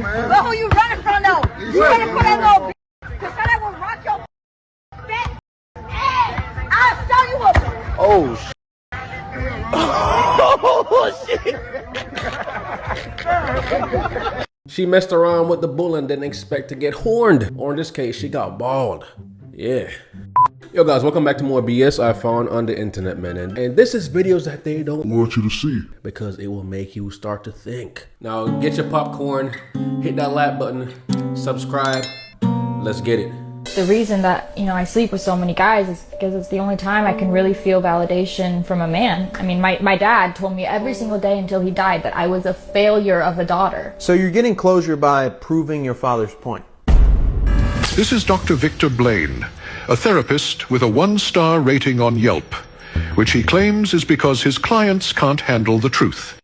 But who you running from though? You running for that little bitch? Cause I will rock your fat ass. I'll show you what. Oh shit. Oh shit. She messed around with the bull and didn't expect to get horned. Or in this case, she got bald. Yeah. Yo guys, welcome back to more BS I found on the internet, man. And this is videos that they don't want you to see because it will make you start to think. Now get your popcorn, hit that like button, subscribe, let's get it. The reason that, I sleep with so many guys is because it's the only time I can really feel validation from a man. I mean, my dad told me every single day until he died that I was a failure of a daughter. So you're getting closure by proving your father's point. This is Dr. Victor Blaine, a therapist with a 1-star rating on Yelp, which he claims is because his clients can't handle the truth.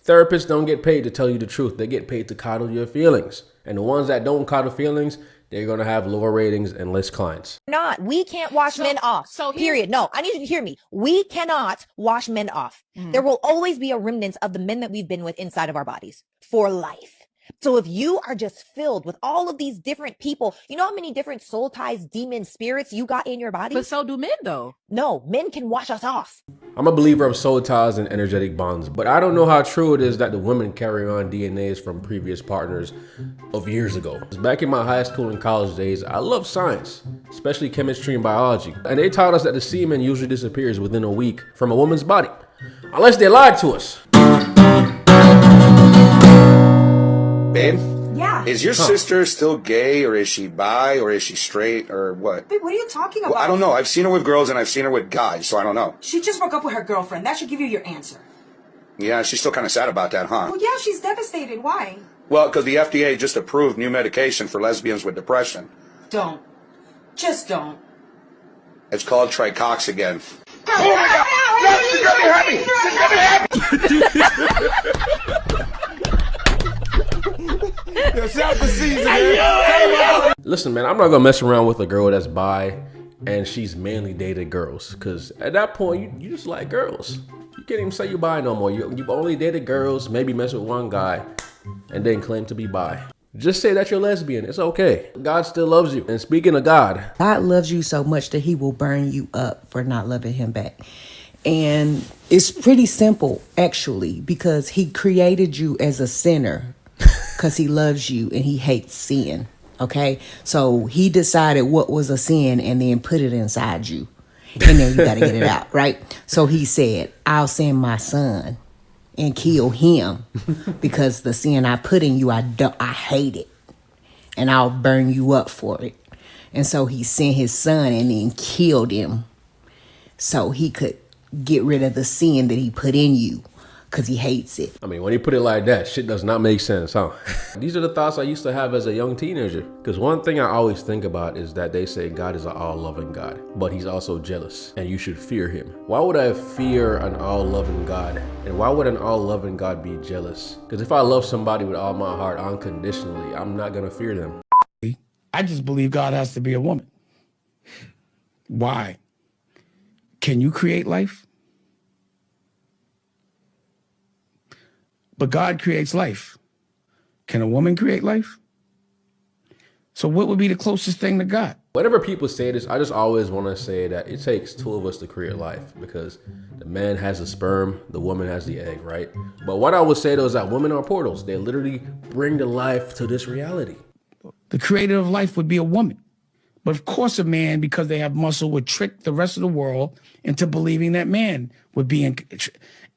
Therapists don't get paid to tell you the truth. They get paid to coddle your feelings. And the ones that don't coddle feelings, they're going to have lower ratings and less clients. We can't wash men off. Period. No, I need you to hear me. We cannot wash men off. There will always be a remnant of the men that we've been with inside of our bodies for life. So if you are just filled with all of these different people, you know how many different soul ties, demon spirits you got in your body? But so do men though. No, men can wash us off. I'm a believer of soul ties and energetic bonds, but I don't know how true it is that the women carry on DNAs from previous partners of years ago. Back in my high school and college days, I loved science, especially chemistry and biology. And they taught us that the semen usually disappears within a week from a woman's body, unless they lied to us. Babe? Yeah. Is your sister still gay, or is she bi, or is she straight, or what? Babe, what are you talking about? Well, I don't know. I've seen her with girls and I've seen her with guys, so I don't know. She just broke up with her girlfriend. That should give you your answer. Yeah, she's still kind of sad about that, huh? Well, yeah, she's devastated. Why? Well, because the FDA just approved new medication for lesbians with depression. Don't. Just don't. It's called tricoxagain. Oh my God! No, she's gonna be happy! She's gonna be happy! Listen, man, I'm not gonna mess around with a girl that's bi and she's mainly dated girls, because at that point you just like girls. You can't even say you're bi no more. You've only dated girls, maybe mess with one guy, and then claim to be bi. Just say that you're lesbian. It's okay. God still loves you. And speaking of God loves you so much that he will burn you up for not loving him back. And it's pretty simple, actually, because he created you as a sinner because he loves you and he hates sin. Okay, so he decided what was a sin and then put it inside you, and then you got to get it out, right? So he said, I'll send my son and kill him because the sin I put in you, I hate it, and I'll burn you up for it. And so he sent his son and then killed him so he could get rid of the sin that he put in you, because he hates it. I mean, when you put it like that, shit does not make sense, huh? These are the thoughts I used to have as a young teenager. Because one thing I always think about is that they say God is an all-loving God, but he's also jealous, and you should fear him. Why would I fear an all-loving God? And why would an all-loving God be jealous? Because if I love somebody with all my heart unconditionally, I'm not gonna fear them. I just believe God has to be a woman. Why? Can you create life? But God creates life. Can a woman create life? So what would be the closest thing to God? Whenever people say this, I just always want to say that it takes two of us to create life, because the man has the sperm, the woman has the egg, right? But what I would say though is that women are portals. They literally bring the life to this reality. The creator of life would be a woman. But of course a man, because they have muscle, would trick the rest of the world into believing that man would be in.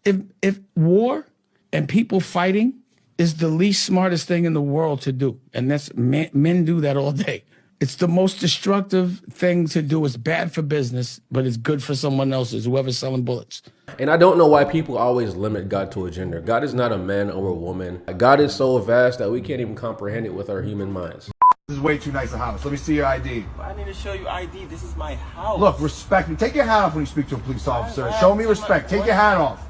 If war and people fighting is the least smartest thing in the world to do. And that's men do that all day. It's the most destructive thing to do. It's bad for business, but it's good for someone else's, whoever's selling bullets. And I don't know why people always limit God to a gender. God is not a man or a woman. God is so vast that we can't even comprehend it with our human minds. This is way too nice a house. Let me see your ID. I need to show you ID. This is my house. Look, respect me. Take your hat off when you speak to a police officer. Show me respect. Take your hat off.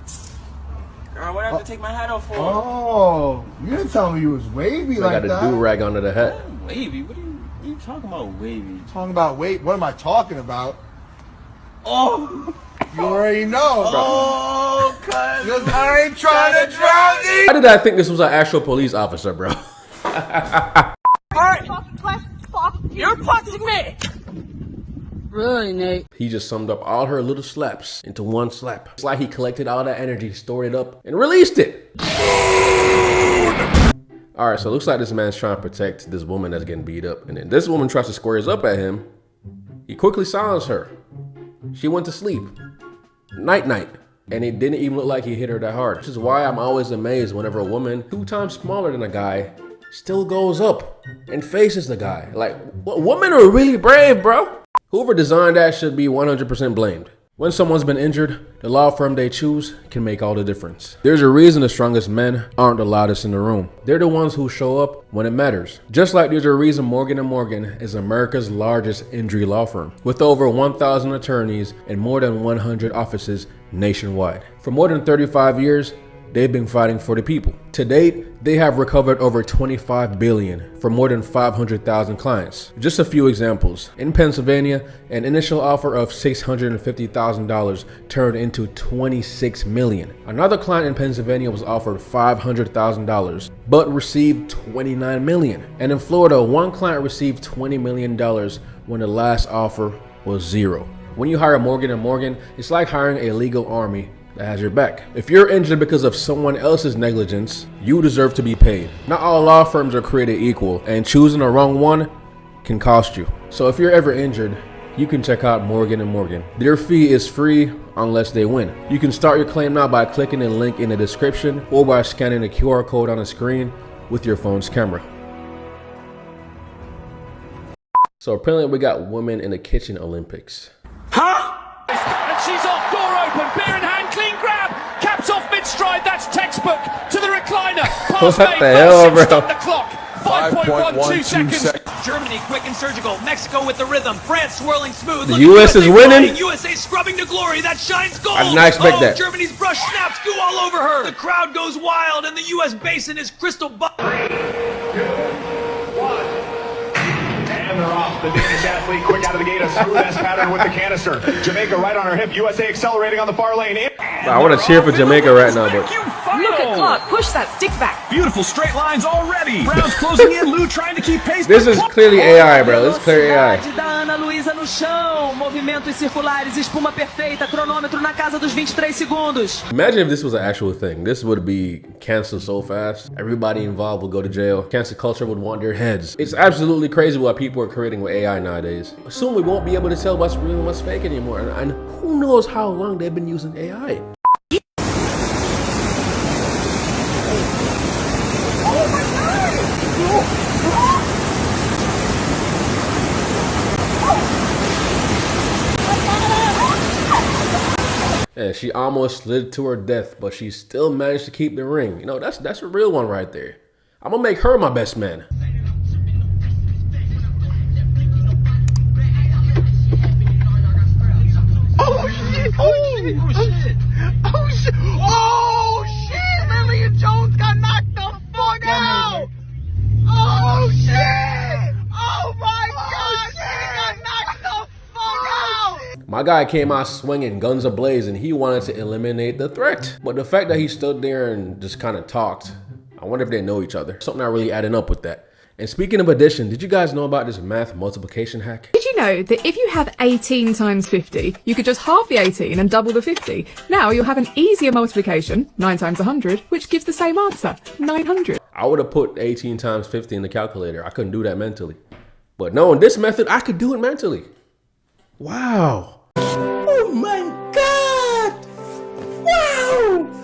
Girl, what do I have to take my hat off for? Oh, you didn't tell me you was wavy like that. I got a do-rag under the hat. Wavy? What are you talking about, wavy? Talking about wavy? What am I talking about? Oh, you already know. Oh, cuz I ain't trying to drown you. Why did I think this was an actual police officer, bro? You're punching me. Really, Nate? He just summed up all her little slaps into one slap. It's like he collected all that energy, stored it up, and released it. Alright, so it looks like this man's trying to protect this woman that's getting beat up. And then this woman tries to squares up at him. He quickly silenced her. She went to sleep. Night-night. And it didn't even look like he hit her that hard. Which is why I'm always amazed whenever a woman 2 times smaller than a guy still goes up and faces the guy. Like, women are really brave, bro. Whoever designed that should be 100% blamed. When someone's been injured, the law firm they choose can make all the difference. There's a reason the strongest men aren't the loudest in the room. They're the ones who show up when it matters. Just like there's a reason Morgan & Morgan is America's largest injury law firm, with over 1,000 attorneys and more than 100 offices nationwide. For more than 35 years, they've been fighting for the people. To date, they have recovered over $25 billion for more than 500,000 clients. Just a few examples. In Pennsylvania, an initial offer of $650,000 turned into $26 million. Another client in Pennsylvania was offered $500,000, but received $29 million. And in Florida, one client received $20 million when the last offer was $0. When you hire Morgan & Morgan, it's like hiring a legal army that has your back. If you're injured because of someone else's negligence, you deserve to be paid. Not all law firms are created equal, and choosing the wrong one can cost you. So if you're ever injured, you can check out Morgan & Morgan. Their fee is free unless they win. You can start your claim now by clicking the link in the description or by scanning the QR code on the screen with your phone's camera. So apparently we got women in the kitchen Olympics. Huh? And she's off, door open, beer in hand, clean grab, caps off mid-stride, that's textbook, to the recliner, pass what the hell, bro? Stop the clock, 5.12 seconds. Germany, quick and surgical, Mexico with the rrhythm, France swirling smooth. The US is winning. USA scrubbing to glory, that shines gold. I did not expect that. Germany's brush snaps, goo all over her. The crowd goes wild and the US basin is crystal ball. 3, 2, 1. And they're off. The Danish athlete quick out of the gate, a smooth ass pattern with the canister. Jamaica right on her hip. USA accelerating on the far lane. I want to cheer for Jamaica right now, but look at Clark. Push that stick back. Beautiful straight lines already. Brown's closing in. Lou trying to keep pace. This is clearly AI, bro. This is clear AI. Da Ana Luísa no chão. Movimentos circulares, espuma perfeita. Cronômetro na casa dos 23 segundos. Imagine if this was an actual thing. This would be canceled so fast. Everybody involved would go to jail. Cancel culture would want their heads. It's absolutely crazy what people are creating with AI nowadays. Soon we won't be able to tell what's real and what's fake anymore. And who knows how long they've been using AI. And she almost slid to her death, but she still managed to keep the ring. You know, that's a real one right there. I'm gonna make her my best man. Oh shit! Oh shit! Oh shit! Oh shit! Oh shit! Lillian Jones got knocked the fuck out! Oh shit! Oh my god! She got knocked the fuck out! My guy came out swinging, guns ablaze, and he wanted to eliminate the threat. But the fact that he stood there and just kind of talked, I wonder if they know each other. Something not really adding up with that. And speaking of addition, did you guys know about this math multiplication hack? Did you know that if you have 18 times 50, you could just halve the 18 and double the 50? Now you'll have an easier multiplication, 9 times 100, which gives the same answer, 900. I would have put 18 times 50 in the calculator. I couldn't do that mentally. But knowing this method, I could do it mentally. Wow. Oh my god! Wow!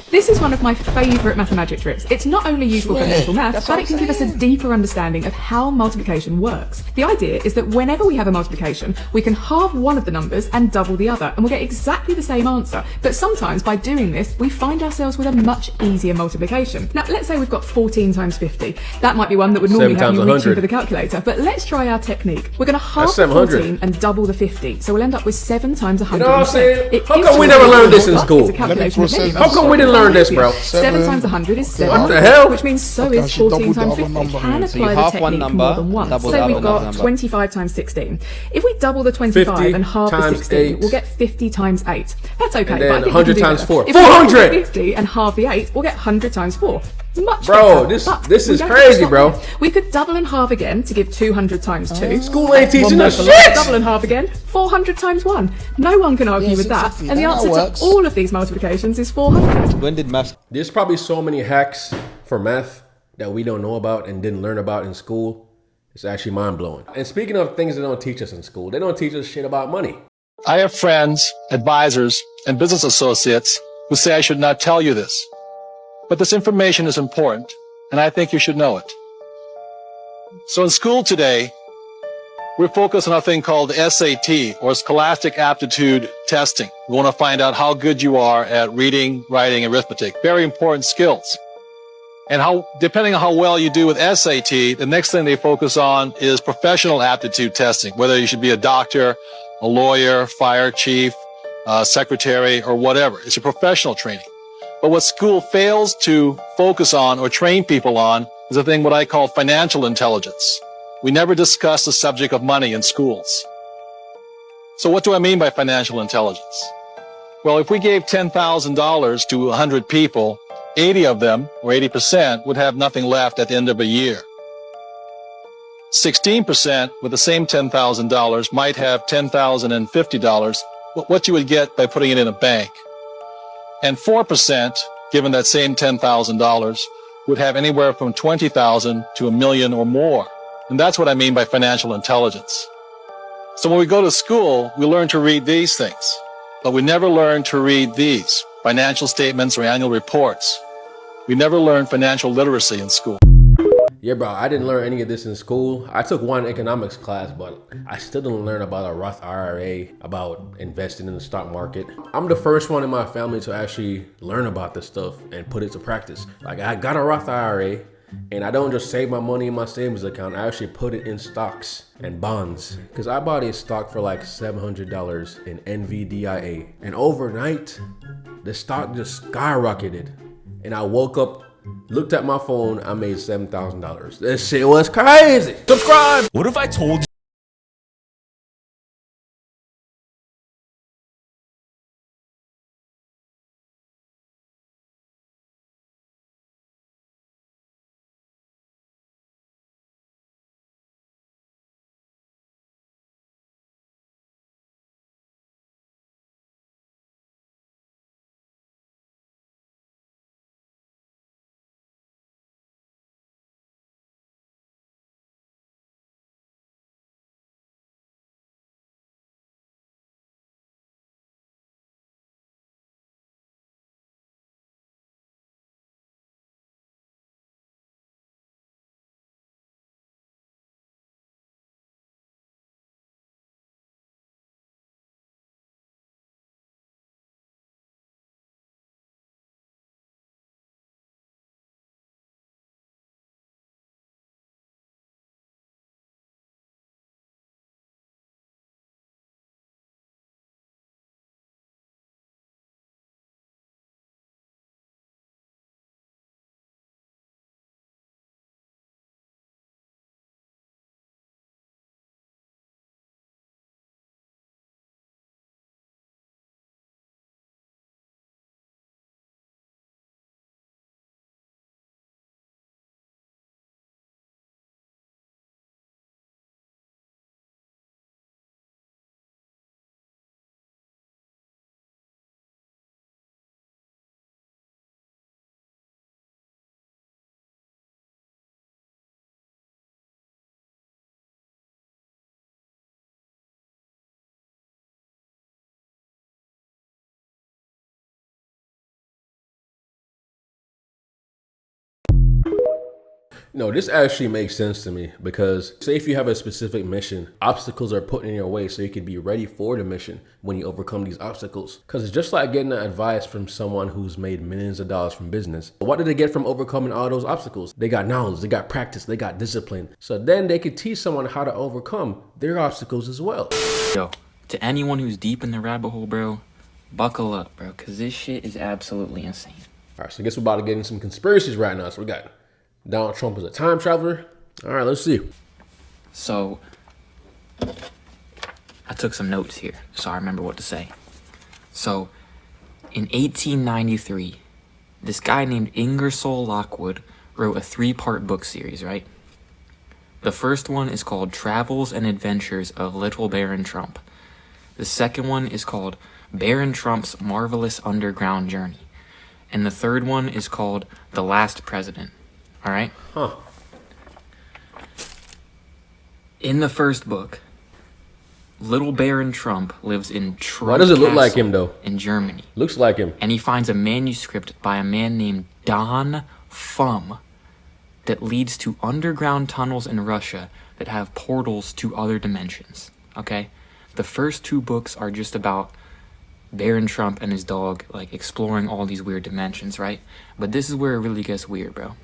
This is one of my favourite mathemagic tricks. It's not only useful for mental math, but it can give us a deeper understanding of how multiplication works. The idea is that whenever we have a multiplication, we can halve one of the numbers and double the other, and we'll get exactly the same answer. But sometimes by doing this, we find ourselves with a much easier multiplication. Now, let's say we've got 14 times 50. That might be one that would normally have you reaching for the calculator, but let's try our technique. We're going to halve the 14 and double the 50, so we'll end up with 7 times 100. You know what I'm saying? How come we never learned this in school? How come we didn't learn this, bro? 7 times 100 is 7. What the hell? Which means so is 14 times 50. We can apply the technique more than once. So we've got 25 times 16. If we double the 25 and halve the 16, we'll get 50 times 8. That's okay. And then but 100 times 4. If 400! we 50 and halve the 8, we'll get 100 times 4. Much Bro, better. this We is don't crazy, stop bro. there. We could double and halve again to give 200 times 2. School ain't teaching One us more for shit. Double and halve again, 400 times 1. No one can argue with that. And the answer to all of these multiplications is 400. When did math? There's probably so many hacks for math that we don't know about and didn't learn about in school. It's actually mind-blowing. And speaking of things they don't teach us in school, they don't teach us shit about money. I have friends, advisors, and business associates who say I should not tell you this. But this information is important, and I think you should know it. So in school today, we're focused on a thing called SAT, or Scholastic Aptitude Testing. We want to find out how good you are at reading, writing, and arithmetic. Very important skills. And depending on how well you do with SAT, the next thing they focus on is professional aptitude testing, whether you should be a doctor, a lawyer, fire chief, secretary, or whatever. It's a professional training. But what school fails to focus on or train people on is a thing what I call financial intelligence. We never discuss the subject of money in schools. So what do I mean by financial intelligence? Well, if we gave $10,000 to 100 people, 80 of them, or 80%, would have nothing left at the end of a year. 16% with the same $10,000 might have $10,050, what you would get by putting it in a bank. And 4%, given that same $10,000, would have anywhere from $20,000 to $1 million or more. And that's what I mean by financial intelligence. So when we go to school, we learn to read these things, but we never learn to read these, financial statements or annual reports. We never learn financial literacy in school. Yeah, bro, I didn't learn any of this in school. I took one economics class, but I still didn't learn about a Roth IRA, about investing in the stock market. I'm the first one in my family to actually learn about this stuff and put it to practice. Like, I got a Roth IRA, and I don't just save my money in my savings account. I actually put it in stocks and bonds. Because I bought a stock for like $700 in NVDIA. And overnight, the stock just skyrocketed. And I woke up, looked at my phone, I made $7,000. This shit was crazy. Subscribe. What if I told you? No, this actually makes sense to me because say if you have a specific mission, obstacles are put in your way so you can be ready for the mission when you overcome these obstacles. Because it's just like getting advice from someone who's made millions of dollars from business. What did they get from overcoming all those obstacles? They got knowledge, they got practice, they got discipline. So then they could teach someone how to overcome their obstacles as well. Yo, to anyone who's deep in the rabbit hole, bro, buckle up, bro, because this shit is absolutely insane. All right, so I guess we're about to get into some conspiracies right now. So we got Donald Trump is a time traveler. All right, let's see. So, I took some notes here, so I remember what to say. So, in 1893, this guy named Ingersoll Lockwood wrote a 3-part book series, right? The first one is called Travels and Adventures of Little Baron Trump. The second one is called Baron Trump's Marvelous Underground Journey. And the third one is called The Last President. All right? Huh. In the first book, Little Baron Trump lives in Trump Why does it look Castle like him, though? in Germany. Looks like him. And he finds a manuscript by a man named Don Fum that leads to underground tunnels in Russia that have portals to other dimensions, okay? The first 2 books are just about Baron Trump and his dog, like, exploring all these weird dimensions, right? But this is where it really gets weird, bro.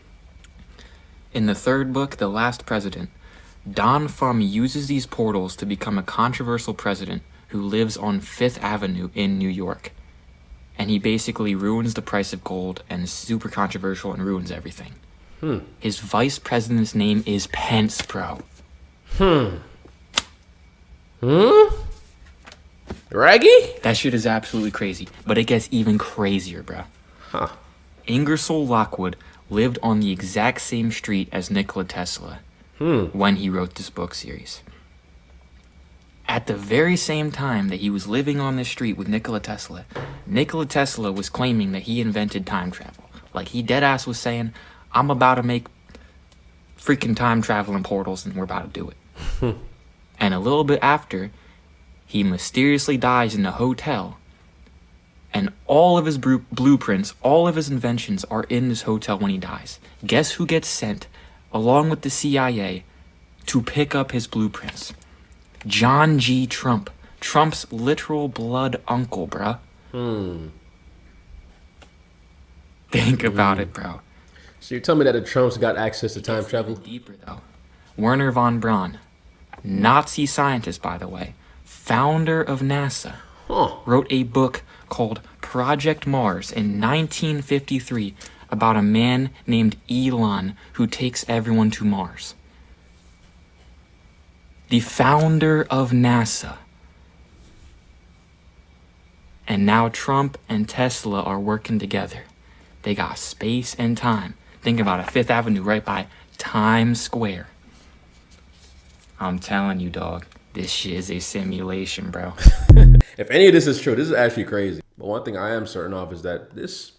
In the third book, The Last President, Don Fum uses these portals to become a controversial president who lives on 5th Avenue in New York. And he basically ruins the price of gold and is super controversial and ruins everything. His vice president's name is Pence, bro. Raggy? That shit is absolutely crazy. But it gets even crazier, bro. Huh. Ingersoll Lockwood lived on the exact same street as Nikola Tesla when he wrote this book series. At the very same time that he was living on this street with Nikola Tesla was claiming that he invented time travel. Like, he deadass was saying, I'm about to make freaking time traveling portals and we're about to do it. And a little bit after, he mysteriously dies in a hotel. And all of his blueprints, all of his inventions are in this hotel when he dies. Guess who gets sent, along with the CIA, to pick up his blueprints? John G. Trump. Trump's literal blood uncle, bruh. Think about it, bro. So you're telling me that the Trumps got access to time travel? Deeper, though. Werner von Braun, Nazi scientist, by the way, founder of NASA, wrote a book called Project Mars in 1953 about a man named Elon who takes everyone to Mars. The founder of NASA. And now Trump and Tesla are working together. They got space and time. Think about it, 5th Avenue right by Times Square. I'm telling you, dog, this shit is a simulation, bro. If any of this is true, this is actually crazy. But one thing I am certain of is that this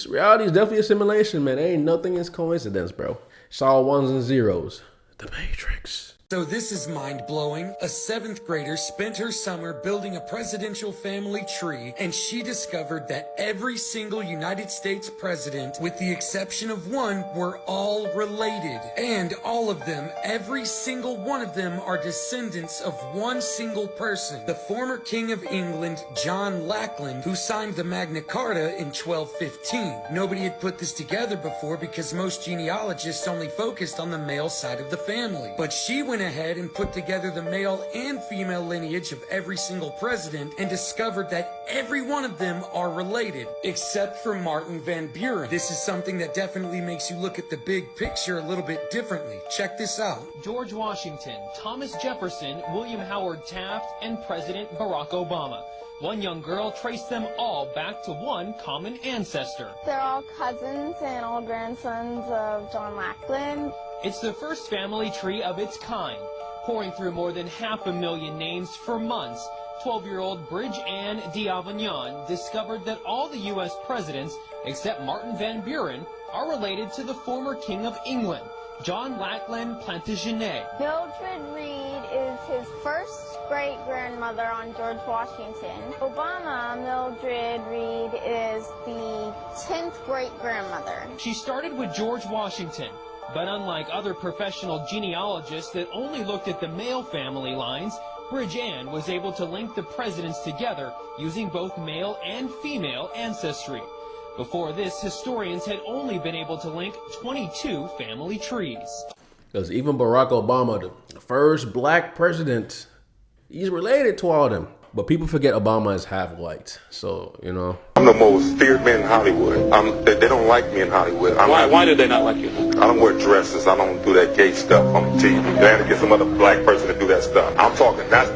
reality is definitely a simulation, man. Ain't nothing is coincidence, bro. It's all ones and zeros. The Matrix. So this is mind-blowing. A 7th grader spent her summer building a presidential family tree, and she discovered that every single United States president, with the exception of one, were all related. And all of them, every single one of them, are descendants of one single person, the former King of England, John Lackland, who signed the Magna Carta in 1215. Nobody had put this together before because most genealogists only focused on the male side of the family. But she went ahead and put together the male and female lineage of every single president and discovered that every one of them are related, except for Martin Van Buren. This is something that definitely makes you look at the big picture a little bit differently. Check this out. George Washington, Thomas Jefferson, William Howard Taft, and President Barack Obama. One young girl traced them all back to one common ancestor. They're all cousins and all grandsons of John Lackland. It's the first family tree of its kind, pouring through more than 500,000 names for months. 12-year-old Bridge Ann d'Avignon discovered that all the U.S. presidents, except Martin Van Buren, are related to the former King of England, John Lackland Plantagenet. Mildred Reed is his first great-grandmother on George Washington. Obama, Mildred Reed, is the 10th great-grandmother. She started with George Washington, but unlike other professional genealogists that only looked at the male family lines, Bridge Ann was able to link the presidents together using both male and female ancestry. Before this, historians had only been able to link 22 family trees. Because even Barack Obama, the first black president, he's related to all of them. but people forget Obama is half white. So, you know. I'm the most feared man in Hollywood. They don't like me in Hollywood. Why do they not like you? I don't wear dresses. I don't do that gay stuff on TV. They had to get some other black person to do that stuff. I'm talking, that's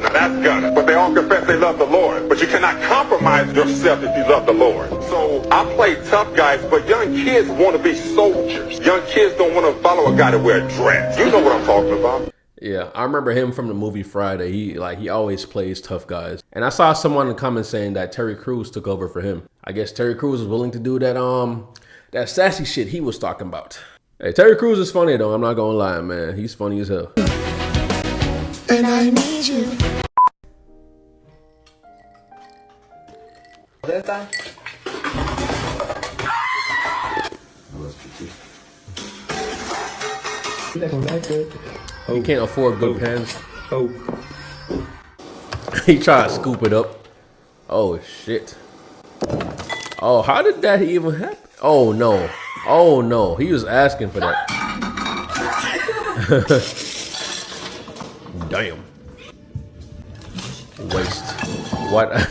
gunning. But they all confess they love the Lord. But you cannot compromise yourself if you love the Lord. So I play tough guys, but young kids want to be soldiers. Young kids don't want to follow a guy to wear a dress. You know what I'm talking about. Yeah, I remember him from the movie Friday. He always plays tough guys. And I saw someone in the comments saying that Terry Crews took over for him. I guess Terry Crews was willing to do that sassy shit he was talking about. Hey, Terry Crews is funny though, I'm not gonna lie, man. He's funny as hell. And I need you. He can't afford good pens. He tried to scoop it up. Oh shit. Oh, how did that even happen? Oh no. Oh no. He was asking for that. Damn. Waste. What?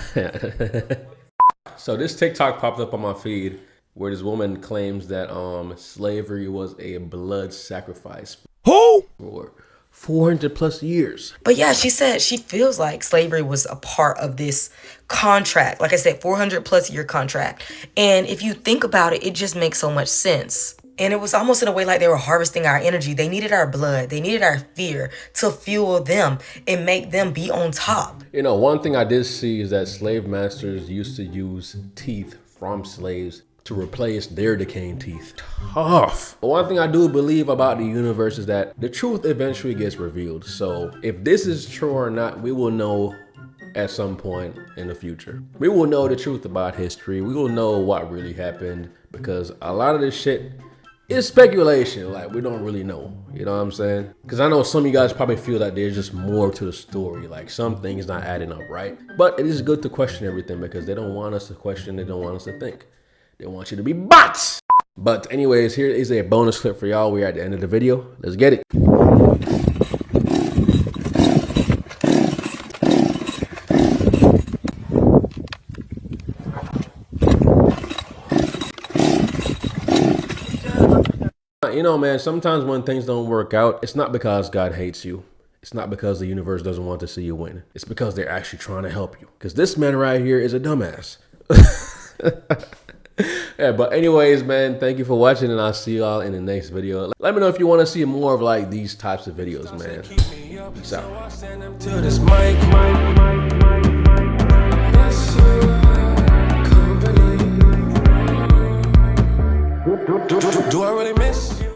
So this TikTok popped up on my feed where this woman claims that slavery was a blood sacrifice. Who? For 400 plus years. But yeah, she said she feels like slavery was a part of this contract. Like I said, 400 plus year contract. And if you think about it, it just makes so much sense. And it was almost in a way like they were harvesting our energy. They needed our blood. They needed our fear to fuel them and make them be on top. You know, one thing I did see is that slave masters used to use teeth from slaves to replace their decaying teeth. Tough. But one thing I do believe about the universe is that the truth eventually gets revealed. So if this is true or not, we will know at some point in the future. We will know the truth about history. We will know what really happened, because a lot of this shit is speculation. Like, we don't really know. You know what I'm saying? Because I know some of you guys probably feel that there's just more to the story. Like, some things not adding up, right? But it is good to question everything, because they don't want us to question. They don't want us to think. They want you to be bots. But anyways, here is a bonus clip for y'all. We're at the end of the video. Let's get it. You know, man, sometimes when things don't work out, it's not because God hates you. It's not because the universe doesn't want to see you win. It's because they're actually trying to help you. Because this man right here is a dumbass. Yeah, but anyways, man, thank you for watching, and I'll see y'all in the next video. Let me know if you want to see more of like these types of videos, man. Peace out. Do I really miss you?